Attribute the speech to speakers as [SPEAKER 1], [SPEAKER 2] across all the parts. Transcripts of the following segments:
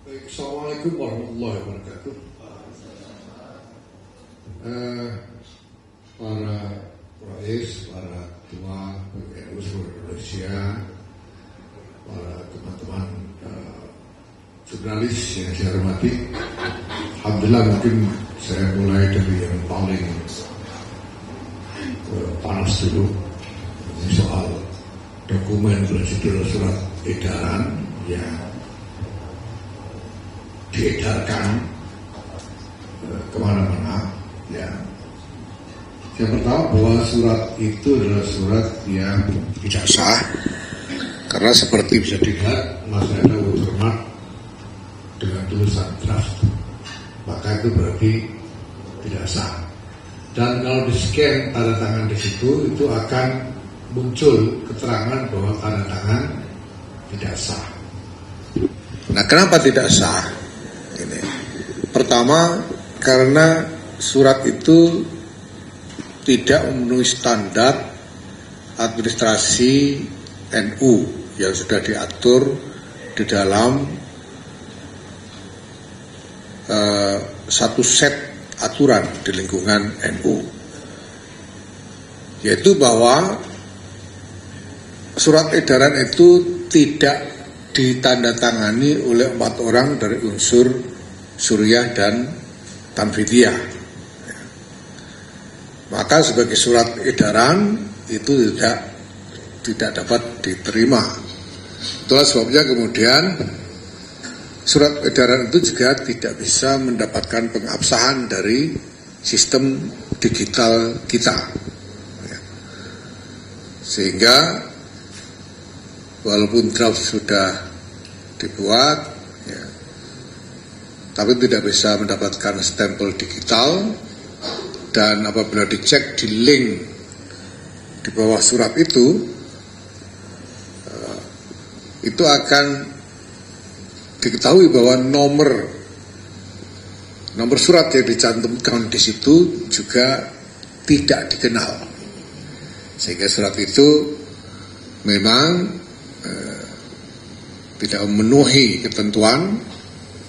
[SPEAKER 1] Baik, Assalamualaikum warahmatullahi wabarakatuh. Para rais, para ketua PBNU seluruh Indonesia, para teman-teman jurnalis yang saya hormati, alhamdulillah mungkin saya mulai dari yang paling panas dulu. Ini soal dokumen berjudul surat edaran yang diedarkan kemana-mana. Ya. Yang pertama bahwa surat itu adalah surat yang tidak sah, karena seperti bisa dilihat masih ada watermark dengan tulisan draft, maka itu berarti tidak sah. Dan kalau di scan tanda tangan di situ, itu akan muncul keterangan bahwa tanda tangan tidak sah. Nah, kenapa tidak sah? Ini. Pertama, karena surat itu tidak memenuhi standar administrasi NU yang sudah diatur di dalam satu set aturan di lingkungan NU, yaitu bahwa surat edaran itu tidak ditandatangani oleh 4 orang dari unsur Suriah dan Tanfidiyah. Maka sebagai surat edaran itu tidak dapat diterima. Itulah sebabnya kemudian surat edaran itu juga tidak bisa mendapatkan pengabsahan dari sistem digital kita. Sehingga walaupun draft sudah dibuat, ya, tapi tidak bisa mendapatkan stempel digital, dan apabila dicek di link di bawah surat itu akan diketahui bahwa nomor surat yang dicantumkan di situ juga tidak dikenal, sehingga surat itu memang tidak memenuhi ketentuan,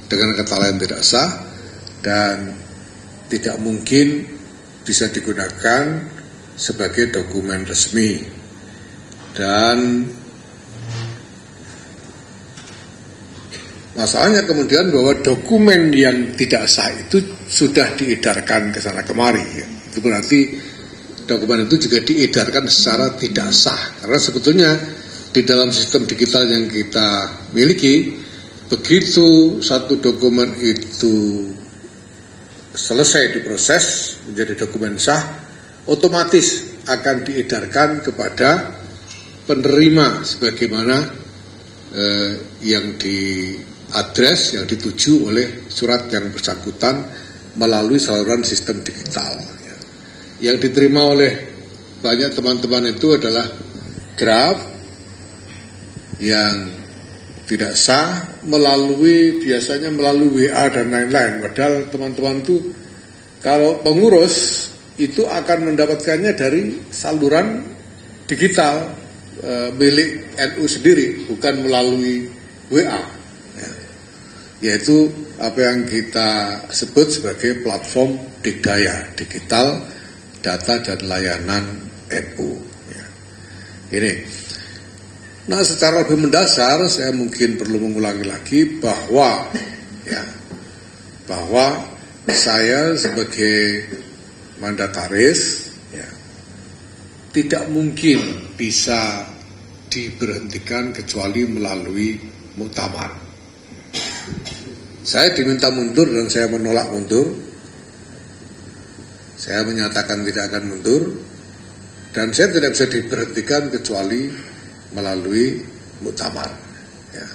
[SPEAKER 1] dengan kata lain tidak sah, dan tidak mungkin bisa digunakan sebagai dokumen resmi. Dan masalahnya kemudian bahwa dokumen yang tidak sah itu sudah diedarkan ke sana kemari. Itu berarti dokumen itu juga diedarkan secara tidak sah, karena sebetulnya di dalam sistem digital yang kita miliki, begitu satu dokumen itu selesai diproses menjadi dokumen sah, otomatis akan diedarkan kepada penerima sebagaimana yang diadres, yang dituju oleh surat yang bersangkutan melalui saluran sistem digital. Yang diterima oleh banyak teman-teman itu adalah draft yang tidak sah, biasanya melalui WA dan lain-lain. Padahal teman-teman itu kalau pengurus itu akan mendapatkannya dari saluran digital milik NU sendiri, bukan melalui WA, ya. Yaitu apa yang kita sebut sebagai platform Digdaya, digital data dan layanan NU, ya. Ini. Nah, secara lebih mendasar saya mungkin perlu mengulangi lagi bahwa saya sebagai mandataris, ya, tidak mungkin bisa diberhentikan kecuali melalui muktamar. Saya diminta mundur dan saya menolak mundur. Saya menyatakan tidak akan mundur, dan saya tidak bisa diberhentikan kecuali melalui muktamar. Ya.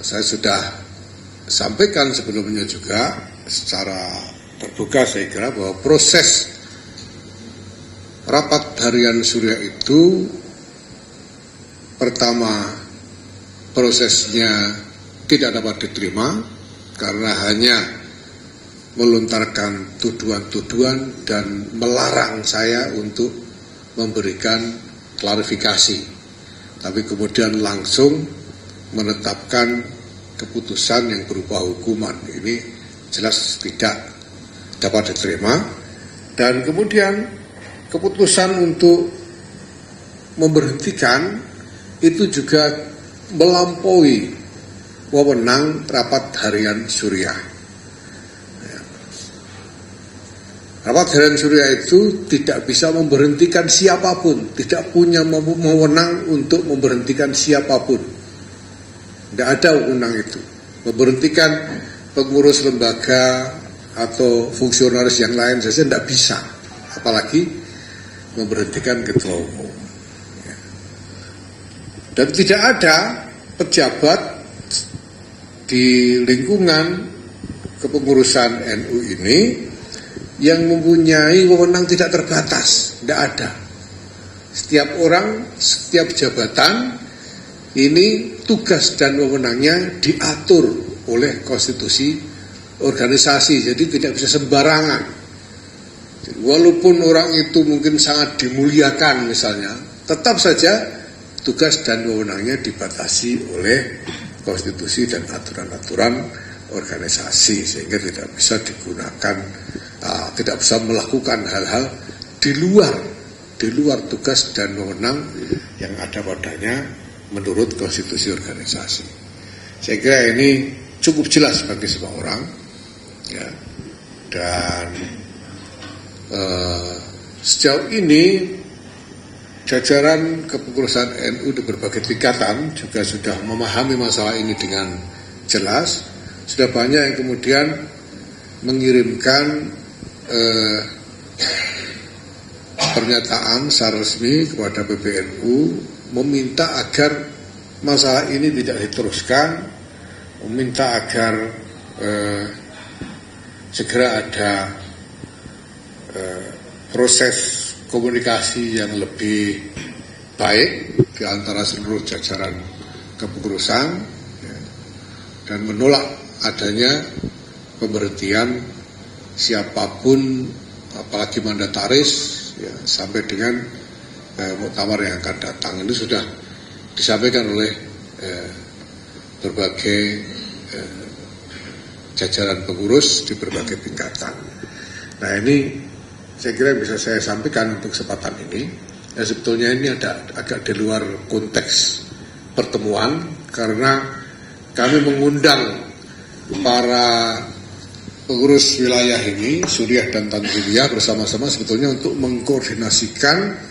[SPEAKER 1] Saya sudah sampaikan sebelumnya juga secara terbuka, saya kira, bahwa proses rapat harian Suriah itu pertama prosesnya tidak dapat diterima karena hanya melontarkan tuduhan-tuduhan dan melarang saya untuk memberikan klarifikasi. Tapi kemudian langsung menetapkan keputusan yang berupa hukuman. Ini jelas tidak dapat diterima. Dan kemudian keputusan untuk memberhentikan itu juga melampaui wewenang rapat harian Suriah. Rapat harian Suriah itu tidak bisa memberhentikan siapapun, tidak punya wewenang untuk memberhentikan siapapun. Tidak ada wewenang itu. Memberhentikan pengurus lembaga atau fungsionaris yang lain saja tidak bisa, apalagi memberhentikan ketua umum. Dan tidak ada pejabat di lingkungan kepengurusan NU ini yang mempunyai wewenang tidak terbatas. Tidak ada. Setiap orang, setiap jabatan ini tugas dan wewenangnya diatur oleh konstitusi organisasi. Jadi tidak bisa sembarangan. Walaupun orang itu mungkin sangat dimuliakan misalnya, tetap saja tugas dan wewenangnya dibatasi oleh konstitusi dan aturan-aturan organisasi, sehingga tidak bisa digunakan, tidak bisa melakukan hal-hal di luar tugas dan wewenang yang ada padanya menurut konstitusi organisasi. Saya kira ini cukup jelas bagi semua orang, ya. Dan sejauh ini jajaran kepengurusan NU di berbagai tingkatan juga sudah memahami masalah ini dengan jelas. Sudah banyak yang kemudian mengirimkan pernyataan secara resmi kepada PBNU meminta agar masalah ini tidak diteruskan, meminta agar segera ada proses komunikasi yang lebih baik di antara seluruh jajaran kepengurusan, ya, dan menolak adanya pemberhentian siapapun, apalagi mandataris, ya, sampai dengan muktamar yang akan datang. Ini sudah disampaikan oleh berbagai jajaran pengurus di berbagai tingkatan. Nah, ini saya kira bisa saya sampaikan untuk kesempatan ini. Ya, sebetulnya ini agak di luar konteks pertemuan, karena kami mengundang para pengurus wilayah ini, Suriah dan Tanzania, bersama-sama sebetulnya untuk mengkoordinasikan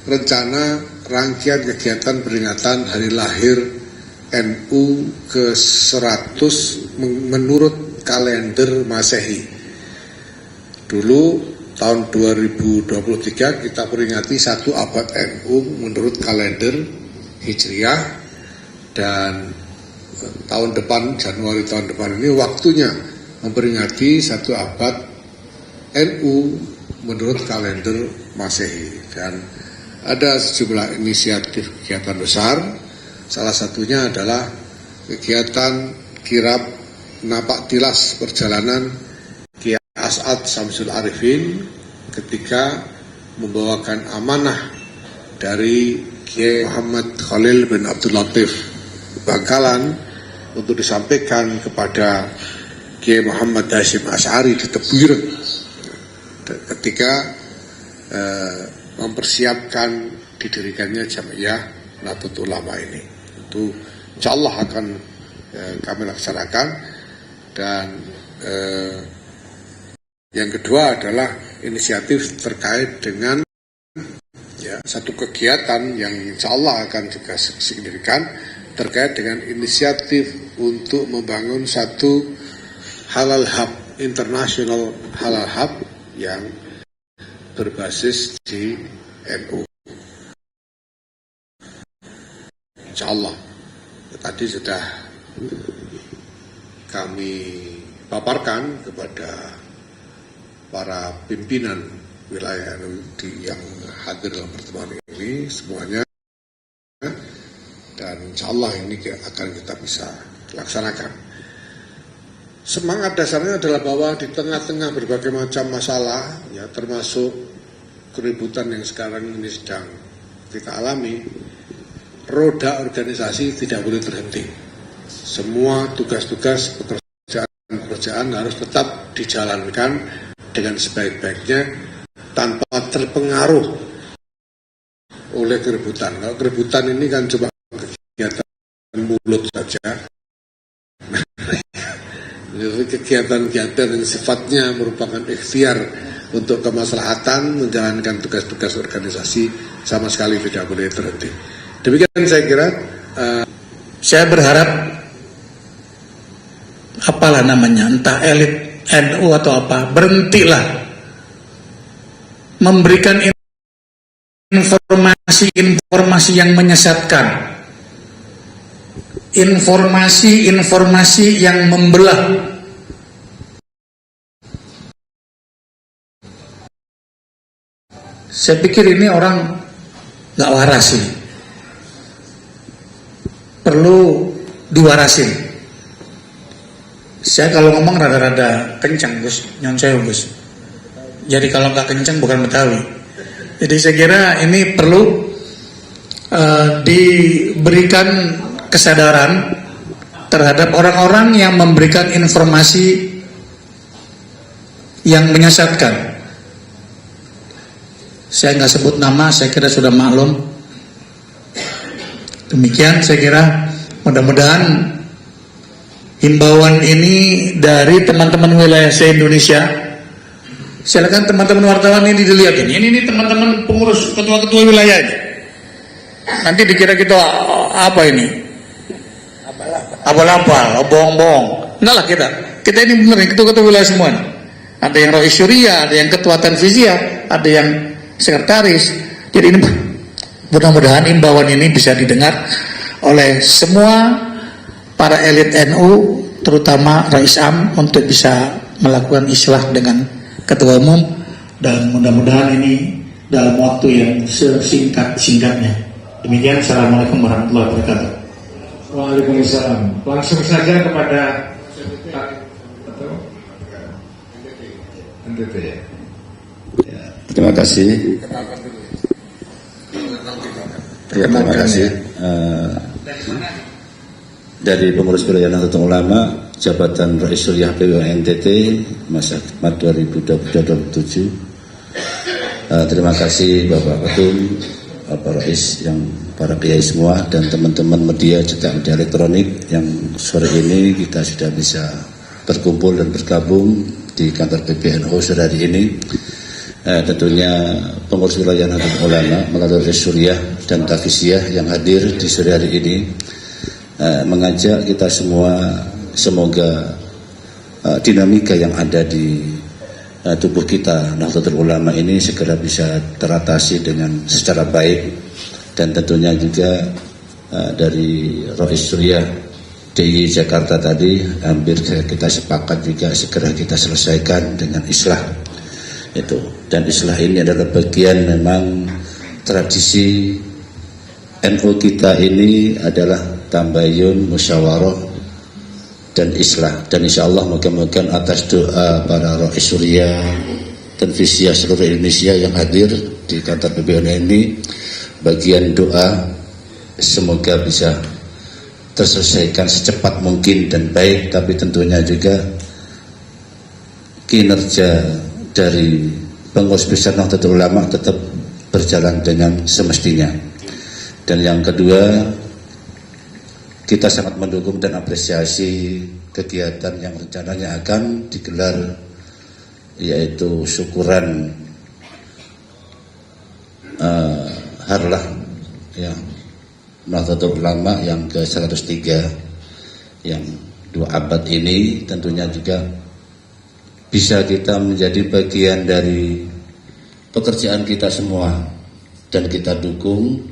[SPEAKER 1] rencana rangkaian kegiatan peringatan hari lahir NU ke-100 menurut kalender Masehi. Dulu tahun 2023 kita peringati 1 abad NU menurut kalender Hijriah, dan tahun depan, Januari tahun depan ini waktunya memperingati 1 abad NU menurut kalender Masehi. Dan ada sejumlah inisiatif kegiatan besar, salah satunya adalah kegiatan kirab napak tilas perjalanan Kiai As'ad Syamsul Arifin ketika membawakan amanah dari Kiai Muhammad Khalil bin Abdul Latif Bangkalan untuk disampaikan kepada Kiai Muhammad Hasyim Asy'ari di Tebuireng ketika mempersiapkan didirikannya Jam'iyah Nahdlatul Ulama ini. Itu insyaallah akan kami laksanakan. Dan yang kedua adalah inisiatif terkait dengan satu kegiatan yang insyaallah akan juga signifikan terkait dengan inisiatif untuk membangun satu halal hub, international halal hub yang berbasis di NU. Insyaallah tadi sudah kami paparkan kepada para pimpinan wilayah NU yang hadir dalam pertemuan ini semuanya, dan insyaallah ini akan kita bisa laksanakan. Semangat dasarnya adalah bahwa di tengah-tengah berbagai macam masalah, ya, termasuk keributan yang sekarang ini sedang kita alami, roda organisasi tidak boleh terhenti. semua tugas-tugas pekerjaan harus tetap dijalankan dengan sebaik-baiknya tanpa terpengaruh oleh keributan. Kalau keributan ini kan cuma kegiatan mulut saja. Kegiatan-kegiatan yang sifatnya merupakan ikhtiar untuk kemaslahatan menjalankan tugas-tugas organisasi sama sekali tidak boleh terhenti. Demikian saya kira.
[SPEAKER 2] Saya berharap apalah namanya, entah elit NU atau apa, berhentilah memberikan informasi-informasi yang menyesatkan, informasi-informasi yang membelah. Saya pikir ini orang gak waras sih, perlu diwarasin. Saya kalau ngomong rada-rada kencang Gus, nyon saya Gus. Jadi kalau nggak kencang bukan Betawi. Jadi saya kira ini perlu diberikan kesadaran terhadap orang-orang yang memberikan informasi yang menyesatkan. Saya nggak sebut nama, saya kira sudah maklum. Demikian saya kira, mudah-mudahan himbauan ini dari teman-teman wilayah se-Indonesia. Silakan teman-teman wartawan ini dilihat ini teman-teman pengurus ketua-ketua wilayah ini. Nanti dikira kita apa ini? Abal-abal, bohong-bohong. Enggak lah kita ini benar ketua-ketua wilayah semua. Ada yang Rois Syuriah, ada yang ketua Tanfiziyah, ada yang sekretaris. Jadi ini mudah-mudahan imbauan ini bisa didengar oleh semua para elit NU, terutama Rais Am, untuk bisa melakukan islah dengan Ketua Umum, dan mudah-mudahan ini dalam waktu yang sesingkat-singkatnya. Demikian, Assalamualaikum warahmatullahi wabarakatuh.
[SPEAKER 3] Waalaikumsalam. Langsung saja kepada NTT ya.
[SPEAKER 4] Terima kasih. Ya, terima kasih. Dari pengurus wilayah Nahdlatul Ulama, jabatan Rais Syuriah PWI NTT, masa khidmat 2027. Terima kasih Bapak Ketum, Bapak Rais, yang para kiai semua, dan teman-teman media cetak media elektronik yang sore ini kita sudah bisa berkumpul dan bergabung di kantor PBNU sore hari ini. Tentunya pengurus wilayah Nahdlatul Ulama melalui Rais Syuriah dan Tanfiziyah yang hadir di sore hari ini mengajak kita semua, semoga dinamika yang ada di tubuh kita Nahdlatul Ulama ini segera bisa teratasi dengan secara baik, dan tentunya juga dari Rais Syuriah DIY Jakarta tadi hampir kita sepakat juga segera kita selesaikan dengan islah itu. Dan islah ini adalah bagian memang tradisi NU kita ini adalah tambayun, musyawarah, dan islah. Dan insya Allah moga-moga atas doa para Rais Syuriah dan Tanfiziyah seluruh Indonesia yang hadir di kantor PBNU ini, bagian doa semoga bisa terselesaikan secepat mungkin dan baik, tapi tentunya juga kinerja dari pengurus besar Nahdlatul Ulama tetap berjalan dengan semestinya. Dan yang kedua, kita sangat mendukung dan apresiasi kegiatan yang rencananya akan digelar, yaitu syukuran harlah ya Nahdlatul Ulama yang ke-103 yang 2 abad ini. Tentunya juga bisa kita menjadi bagian dari pekerjaan kita semua, dan kita dukung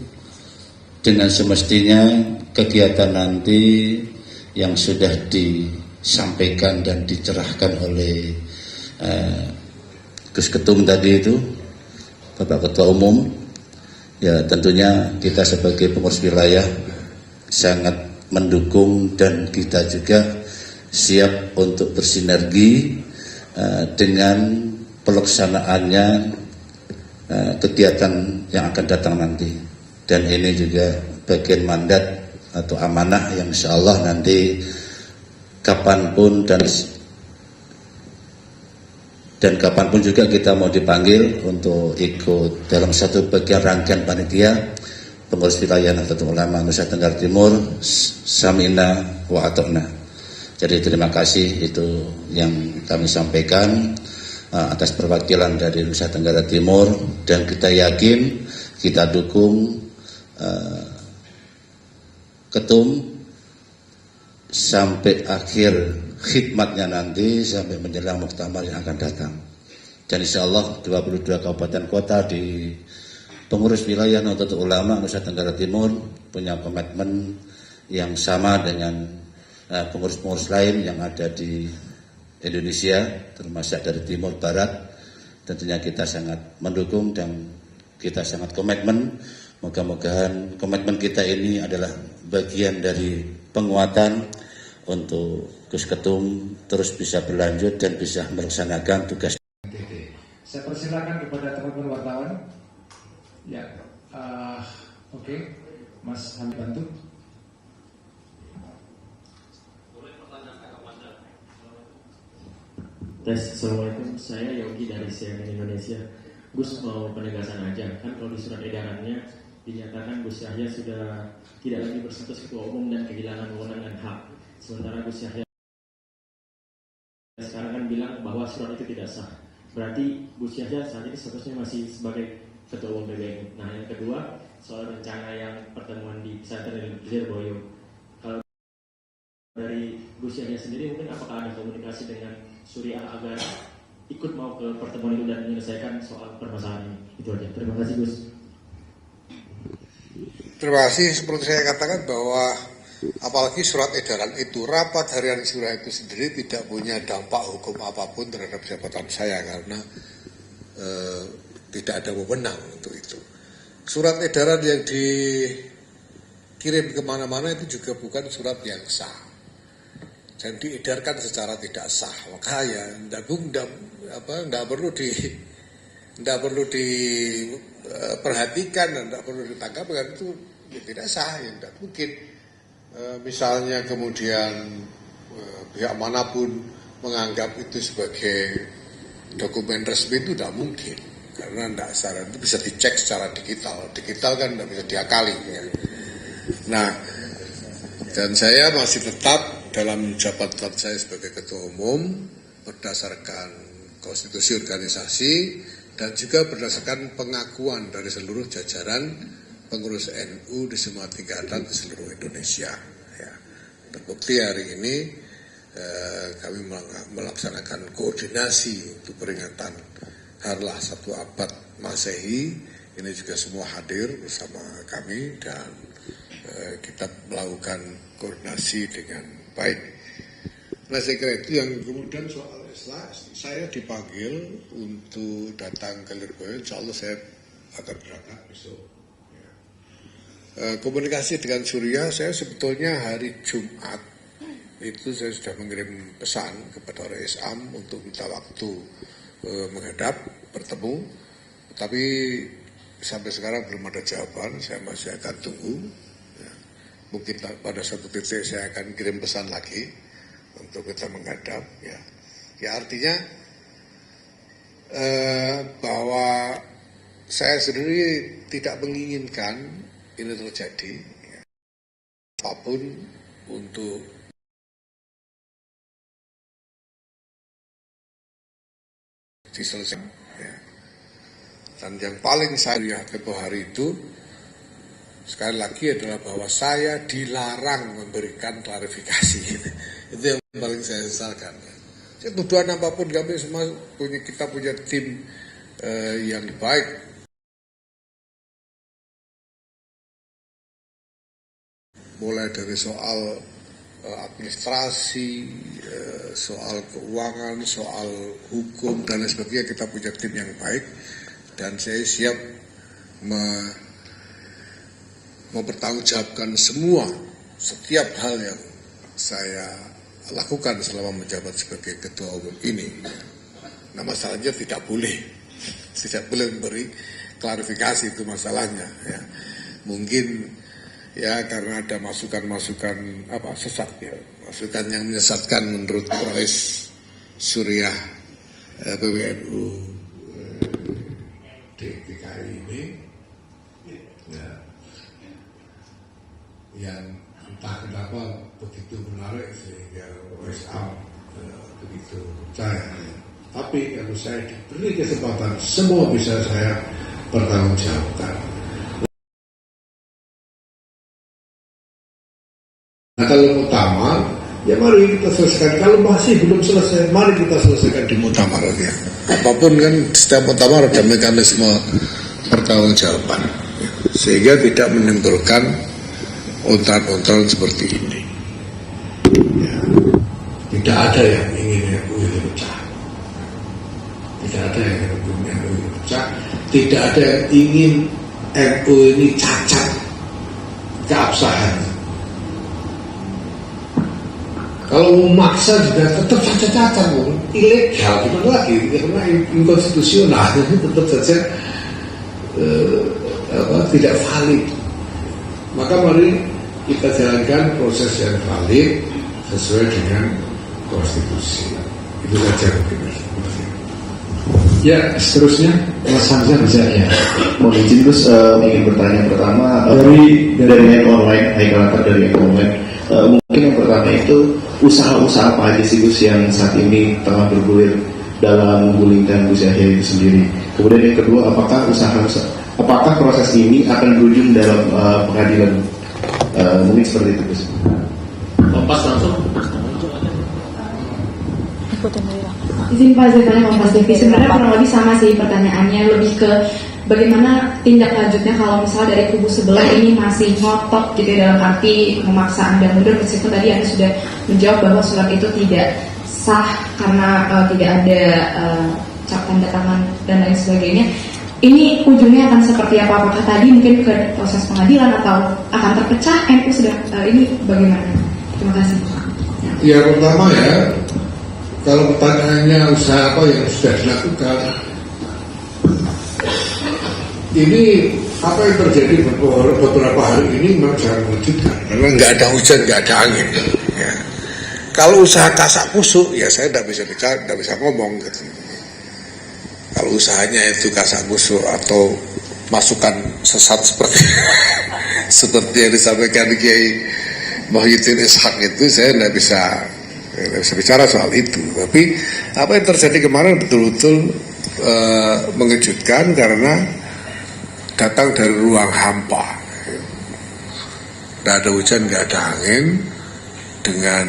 [SPEAKER 4] dengan semestinya kegiatan nanti yang sudah disampaikan dan dicerahkan oleh Gus Ketum tadi itu, Bapak Ketua Umum. Ya, tentunya kita sebagai pengurus wilayah sangat mendukung, dan kita juga siap untuk bersinergi dengan pelaksanaannya kegiatan yang akan datang nanti. Dan ini juga bagian mandat atau amanah yang insya Allah nanti kapanpun dan kapanpun juga kita mau dipanggil untuk ikut dalam satu bagian rangkaian panitia pengurus wilayah Nahdlatul Ulama Nusa Tenggara Timur, samina wa ata'na. Jadi terima kasih, itu yang kami sampaikan atas perwakilan dari Nusa Tenggara Timur, dan kita yakin, kita dukung ketum sampai akhir khidmatnya nanti, sampai menjelang muktamar yang akan datang. Dan insya Allah 22 kabupaten kota di pengurus wilayah Nahdlatul Ulama Nusa Tenggara Timur punya komitmen yang sama dengan pengurus-pengurus lain yang ada di Indonesia, termasuk dari timur barat. Tentunya kita sangat mendukung dan kita sangat komitmen. Moga-mogahan komitmen kita ini adalah bagian dari penguatan untuk Gus Ketum terus bisa berlanjut dan bisa melaksanakan tugas.
[SPEAKER 3] Saya persilakan kepada teman-teman wartawan. Ya, oke. Mas Hamid bantu.
[SPEAKER 5] Assalamualaikum, saya Yogi dari CNN Indonesia. Gus mau penegasan aja, kan kalau di surat edarannya dinyatakan Gus Yahya sudah tidak lagi berstatus ketua umum dan kehilangan wewenang dan hak. Sementara Gus Yahya sekarang kan bilang bahwa surat itu tidak sah. Berarti Gus Yahya saat ini statusnya masih sebagai ketua umum PBNU. Nah, yang kedua soal rencana yang pertemuan di pesantren Lirboyo. Kalau dari Gus Yahya sendiri, mungkin apakah ada komunikasi dengan Suriah agar ikut mau ke pertemuan itu dan menyelesaikan soal permasalahan ini? Itu aja. Terima kasih, Gus.
[SPEAKER 1] Terima kasih. Seperti saya katakan bahwa apalagi surat edaran itu, rapat harian surah itu sendiri tidak punya dampak hukum apapun terhadap jabatan saya karena tidak ada wewenang untuk itu. Surat edaran yang dikirim kemana-mana itu juga bukan surat yang sah dan diedarkan secara tidak sah. Maka ya tidak perlu diperhatikan dan tidak perlu ditangkap karena itu ya tidak sah, ya tidak mungkin. Misalnya kemudian pihak manapun menganggap itu sebagai dokumen resmi, itu tidak mungkin karena tidak secara itu bisa dicek secara digital kan tidak bisa diakali ya. Nah, dan saya masih tetap dalam jabatan saya sebagai ketua umum berdasarkan konstitusi organisasi dan juga berdasarkan pengakuan dari seluruh jajaran pengurus NU di semua tingkatan di seluruh Indonesia. Ya. Terbukti hari ini kami melaksanakan koordinasi untuk peringatan Harlah 1 abad Masehi. Ini juga semua hadir bersama kami dan kita melakukan koordinasi dengan baik. Nah, saya kira itu yang kemudian soal Islam. Saya dipanggil untuk datang ke Lirboyo. Insya Allah saya akan berangkat besok. Komunikasi dengan Suriah, saya sebetulnya hari Jumat itu saya sudah mengirim pesan kepada Rais Am untuk minta waktu menghadap, bertemu, tapi sampai sekarang belum ada jawaban. Saya masih akan tunggu ya. Mungkin pada suatu titik saya akan kirim pesan lagi untuk kita menghadap ya. Ya artinya bahwa saya sendiri tidak menginginkan ini terjadi ya. Apapun untuk diselesaikan ya. Dan yang paling saya ketua hari itu sekali lagi adalah bahwa saya dilarang memberikan klarifikasi. Itu yang paling saya sesalkan ya. Tuduhan apapun kami semua kita punya tim yang baik. Mulai dari soal administrasi, soal keuangan, soal hukum dan lain sebagainya, kita punya tim yang baik dan saya siap mempertanggungjawabkan setiap hal yang saya lakukan selama menjabat sebagai ketua umum ini. Nah, masalahnya tidak boleh memberi klarifikasi, itu masalahnya ya. Mungkin ya karena ada masukan-masukan sesat ya, masukan yang menyesatkan menurut Rois Suriah PWNU DKI ini ya, yang entah kenapa begitu menarik sehingga Rois Am begitu percaya. Tapi kalau saya diberi kesempatan, semua bisa saya pertanggungjawabkan. Nah, kalau muktamar, ya mari kita selesaikan. Kalau masih belum selesai, mari kita selesaikan di muktamar ya. Apapun kan setiap muktamar ada mekanisme pertanggungjawaban, sehingga tidak menimbulkan ontran-ontran seperti ini. Ya. Tidak ada yang ingin NU ini pecah. Tidak ada yang ingin NU ini pecah. Tidak ada yang ingin NU ini cacat keabsahannya. Kalau memaksa juga tetap saja cacat, ilegal, gimana lagi? Karena inkonstitusional, tetap saja tidak valid. Maka mari kita jalankan proses yang valid sesuai dengan konstitusi. Itu saja mungkin.
[SPEAKER 3] Ya, seterusnya Mas Hamzah bisa ya.
[SPEAKER 6] Mohon izin terus ingin bertanya pertama dari online, dari online. Mungkin yang pertama itu usaha-usaha apa aja sih Gus yang saat ini tengah bergulir dalam menggulingkan Gus Yahya itu sendiri. Kemudian yang kedua, apakah proses ini akan berujung dalam pengadilan? Mungkin seperti itu Gus.
[SPEAKER 5] Kompas langsung.
[SPEAKER 7] Izin Pak, saya tanya Kompas TV. Sebenarnya kurang lebih sama sih pertanyaannya, lebih ke bagaimana tindak lanjutnya kalau misalnya dari kubu sebelah ini masih ngotot gitu ya, dalam arti memaksa Anda mundur, meskipun tadi Anda sudah menjawab bahwa surat itu tidak sah karena tidak ada cap tanda tangan dan lain sebagainya. Ini ujungnya akan seperti apa? Apakah tadi mungkin ke proses pengadilan atau akan terpecah? NU sudah ini bagaimana? Terima kasih.
[SPEAKER 1] Ya pertama ya, kalau pertanyaannya usaha apa yang sudah dilakukan, ini apa yang terjadi beberapa hari ini memang sangat mengejutkan. Karena nggak ada hujan, nggak ada angin. Ya. Kalau usaha kasak kusuk, ya saya tidak bisa bicara, tidak bisa ngomong. Gitu. Kalau usahanya itu kasak kusuk atau masukan sesat seperti yang disampaikan Kiai Muhyiddin Ishaq itu, saya tidak bisa bicara soal itu. Tapi apa yang terjadi kemarin betul-betul mengejutkan karena datang dari ruang hampa. Tidak ada hujan, nggak ada angin, dengan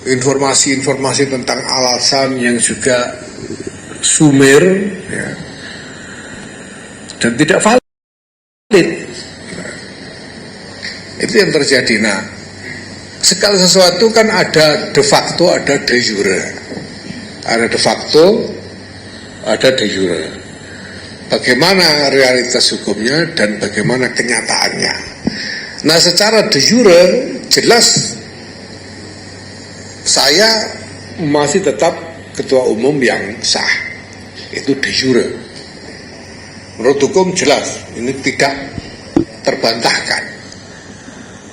[SPEAKER 1] informasi-informasi tentang alasan yang juga sumir ya, dan tidak valid. Itu yang terjadi. Nah, segala sesuatu kan ada de facto, ada de jure. Ada de facto, ada de jure. Bagaimana realitas hukumnya dan bagaimana kenyataannya. Nah, secara de jure jelas saya masih tetap ketua umum yang sah. Itu de jure. Menurut hukum jelas ini tidak terbantahkan.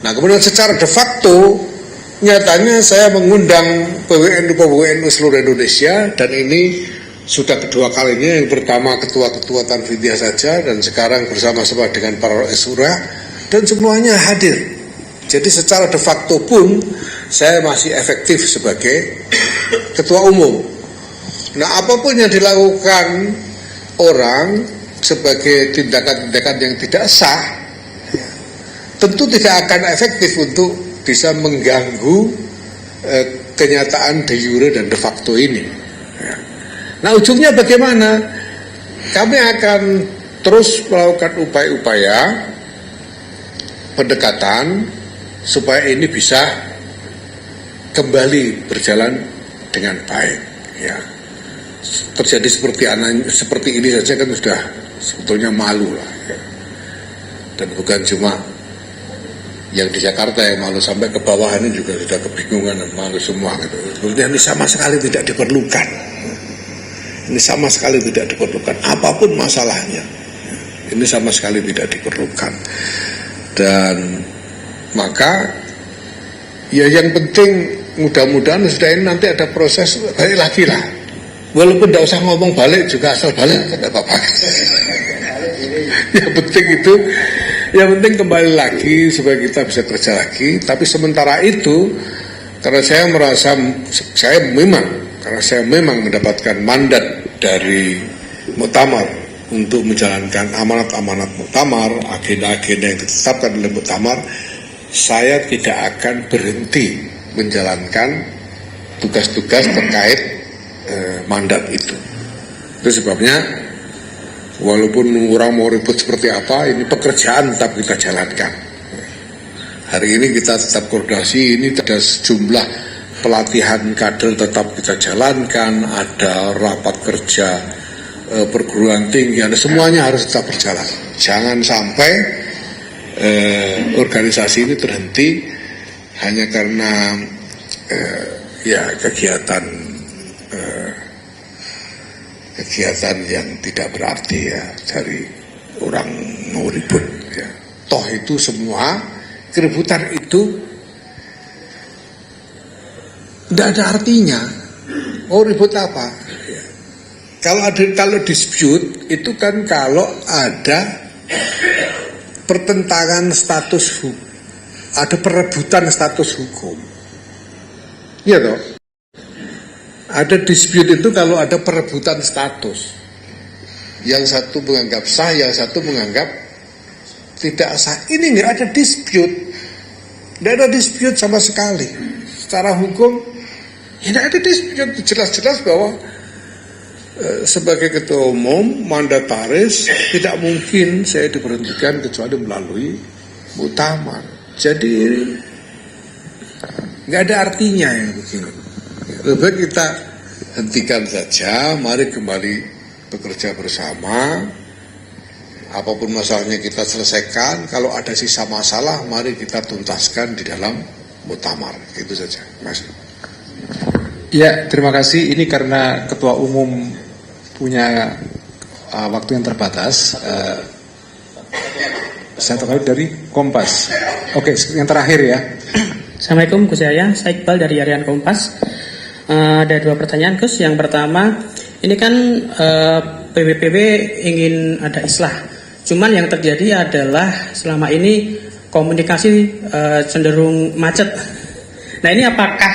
[SPEAKER 1] Nah, kemudian secara de facto nyatanya saya mengundang PWNU seluruh Indonesia, dan ini sudah kedua kalinya. Yang pertama ketua-ketua Tanfidiyah saja, dan sekarang bersama-sama dengan para Surah, dan semuanya hadir. Jadi secara de facto pun saya masih efektif sebagai ketua umum. Nah, apapun yang dilakukan orang sebagai tindakan-tindakan yang tidak sah, tentu tidak akan efektif untuk bisa mengganggu kenyataan de jure dan de facto ini. Nah, ujungnya bagaimana? Kami akan terus melakukan upaya-upaya pendekatan supaya ini bisa kembali berjalan dengan baik. Ya, terjadi seperti ini saja kan sudah sebetulnya malu lah. Ya. Dan bukan cuma yang di Jakarta yang malu, sampai ke bawah ini juga sudah kebingungan dan malu semua gitu. Sebetulnya ini sama sekali tidak diperlukan. Ini sama sekali tidak diperlukan apapun masalahnya. Ini sama sekali tidak diperlukan. Dan maka ya yang penting mudah-mudahan sudah ini nanti ada proses balik lagi lah. Walaupun tidak usah ngomong balik juga asal balik tidak apa-apa. Yang penting itu, yang penting kembali lagi supaya kita bisa kerja lagi. Tapi sementara itu, karena saya merasa saya memang mendapatkan mandat dari Muktamar untuk menjalankan amanat-amanat Muktamar, agenda-agenda yang ditetapkan oleh Muktamar, saya tidak akan berhenti menjalankan tugas-tugas terkait mandat itu. Itu sebabnya walaupun orang mau ribut seperti apa, ini pekerjaan tetap kita jalankan. Hari ini kita tetap koordinasi, ini ada sejumlah pelatihan kader tetap kita jalankan, ada rapat kerja perguruan tinggi, ada semuanya harus tetap berjalan. Jangan sampai organisasi ini terhenti hanya karena kegiatan yang tidak berarti ya dari orang mau ribut ya. Toh itu semua keributan itu tidak ada artinya. Oh ribut apa? Ya. Kalau dispute itu kan kalau ada pertentangan status hukum, ada perebutan status hukum. Iya toh? Ada dispute itu kalau ada perebutan status. Yang satu menganggap sah, yang satu menganggap tidak sah. Ini nggak ada dispute. Tidak ada dispute sama sekali. Secara hukum, ya tidak ada dispute. Jelas-jelas bahwa sebagai ketua umum, mandataris, tidak mungkin saya diberhentikan kecuali melalui muktamar. Jadi nggak ada artinya yang begini. Lebih baik kita hentikan saja, mari kembali bekerja bersama. Apapun masalahnya kita selesaikan. Kalau ada sisa masalah, mari kita tuntaskan di dalam muktamar. Itu saja, Mas.
[SPEAKER 3] Ya, terima kasih. Ini karena Ketua Umum punya waktu yang terbatas. Saya terkait dari Kompas. Oke, yang terakhir ya.
[SPEAKER 8] Assalamualaikum Gus Yahya, saya Iqbal dari Harian Kompas. Ada dua pertanyaan Gus. Yang pertama, ini kan PBPB ingin ada islah. Cuman yang terjadi adalah selama ini komunikasi cenderung macet. Nah ini apakah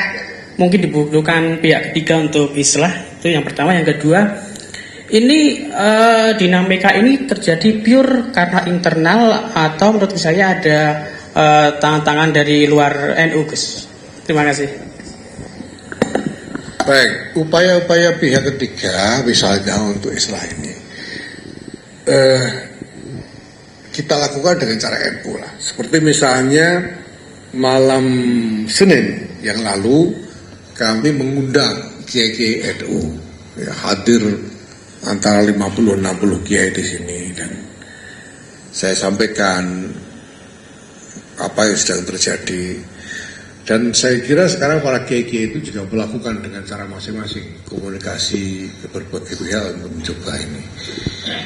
[SPEAKER 8] mungkin dibutuhkan pihak ketiga untuk islah? Itu yang pertama. Yang kedua, ini dinamika ini terjadi pure karena internal atau menurut saya ada tangan-tangan dari luar NU Gus? Terima kasih.
[SPEAKER 1] Baik, upaya-upaya pihak ketiga misalnya untuk islah ini kita lakukan dengan cara NU lah. Seperti misalnya malam Senin yang lalu kami mengundang kiai-kiai NU ya, hadir antara 50-60 kiai di sini, dan saya sampaikan apa yang sedang terjadi. Dan saya kira sekarang para kiai-kiai itu juga melakukan dengan cara masing-masing komunikasi ke berbagai pihak untuk mencoba ini.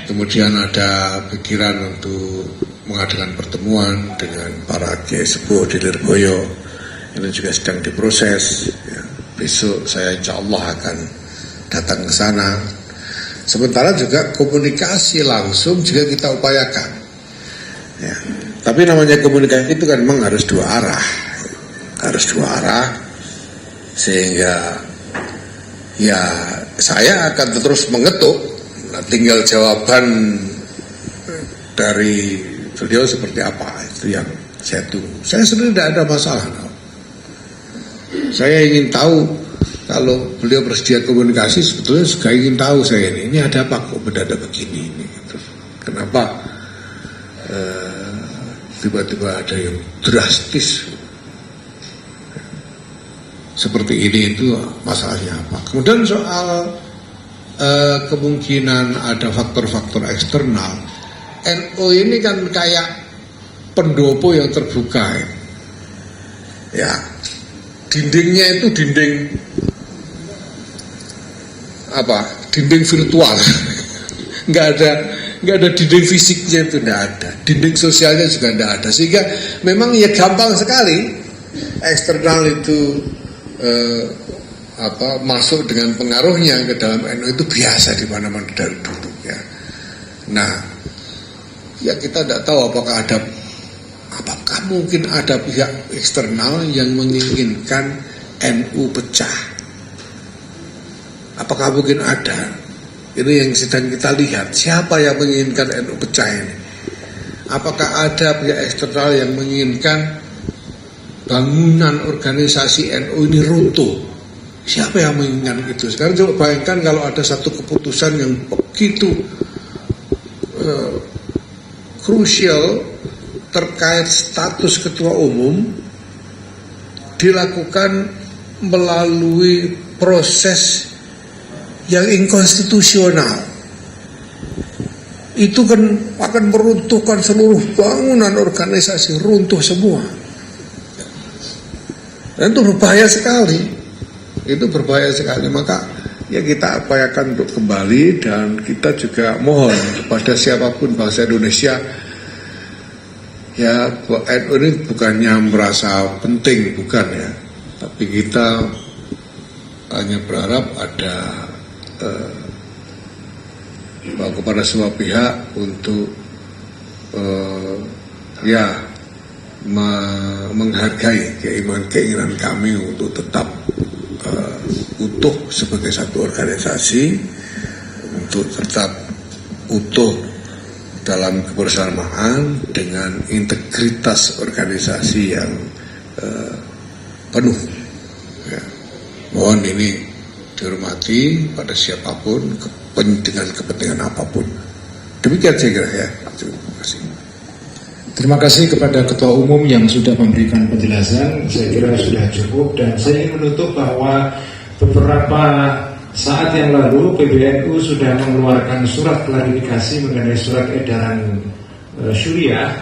[SPEAKER 1] Kemudian ada pikiran untuk mengadakan pertemuan dengan para kiai sepuh di Lirboyo. Ini juga sedang diproses. Ya, besok saya insya Allah akan datang ke sana. Sementara juga komunikasi langsung juga kita upayakan. Ya, tapi namanya komunikasi itu kan memang harus dua arah, sehingga ya saya akan terus mengetuk. Nah, tinggal jawaban dari beliau seperti apa, itu yang saya tunggu. Saya sebenarnya tidak ada masalah. Saya ingin tahu, kalau beliau bersedia komunikasi, sebetulnya juga ingin tahu saya ini ada apa kok mendadak begini ini. Kenapa tiba-tiba ada yang drastis seperti ini, itu masalahnya apa. Kemudian soal kemungkinan ada faktor-faktor eksternal, NU ini kan kayak pendopo yang terbuka ya. Dindingnya itu dinding dinding virtual. nggak nggak ada dinding fisiknya, itu nggak ada, dinding sosialnya juga nggak ada, sehingga memang ya gampang sekali eksternal itu masuk dengan pengaruhnya ke dalam NU, itu biasa di mana-mana dari dulu ya. Nah, ya kita tidak tahu apakah mungkin ada pihak eksternal yang menginginkan NU pecah. Apakah mungkin ada? Ini yang sedang kita lihat. Siapa yang menginginkan NU pecah ini? Apakah ada pihak eksternal yang menginginkan bangunan organisasi NU ini runtuh? Siapa yang menginginkan itu? Sekarang coba bayangkan kalau ada satu keputusan yang begitu krusial terkait status ketua umum dilakukan melalui proses yang inkonstitusional. Itu kan akan meruntuhkan seluruh bangunan organisasi, runtuh semua. Dan itu berbahaya sekali. Itu berbahaya sekali. Maka ya kita upayakan untuk kembali, dan kita juga mohon kepada siapapun bangsa Indonesia, ya NU ini bukannya merasa penting, bukan ya, tapi kita hanya berharap ada kepada semua pihak untuk menghargai keinginan kami untuk tetap utuh sebagai satu organisasi, untuk tetap utuh dalam kebersamaan dengan integritas organisasi yang penuh. Ya. Mohon ini dihormati pada siapapun dengan kepentingan apapun. Demikian saya kira ya. Terima kasih.
[SPEAKER 3] Terima kasih kepada Ketua Umum yang sudah memberikan penjelasan. Saya kira sudah cukup, dan saya ingin menutup bahwa beberapa saat yang lalu PBNU sudah mengeluarkan surat klarifikasi mengenai surat edaran Syuriah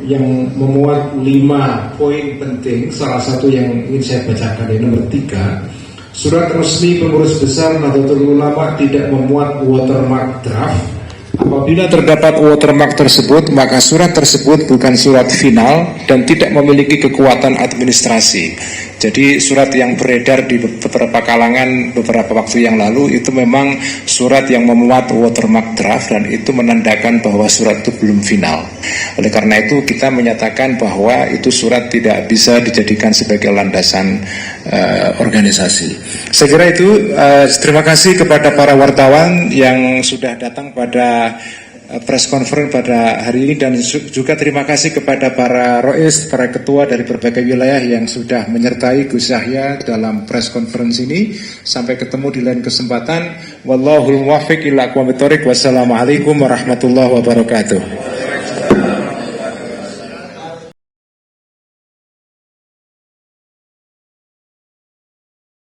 [SPEAKER 3] yang memuat 5 poin penting. Salah satu yang ingin saya bacakan ini nomor 3. Surat resmi pengurus besar Nahdlatul Ulama tidak memuat watermark draft. Apabila terdapat watermark tersebut, maka surat tersebut bukan surat final dan tidak memiliki kekuatan administrasi. Jadi surat yang beredar di beberapa kalangan beberapa waktu yang lalu itu memang surat yang memuat watermark draft, dan itu menandakan bahwa surat itu belum final. Oleh karena itu kita menyatakan bahwa itu surat tidak bisa dijadikan sebagai landasan organisasi. Saya kira itu. Terima kasih kepada para wartawan yang sudah datang pada press conference pada hari ini, dan juga terima kasih kepada para rois, para ketua dari berbagai wilayah yang sudah menyertai Gus Yahya dalam press conference ini. Sampai ketemu di lain kesempatan. Wallahul muwaffiq ila aqwamit thoriq. Wassalamualaikum warahmatullahi wabarakatuh.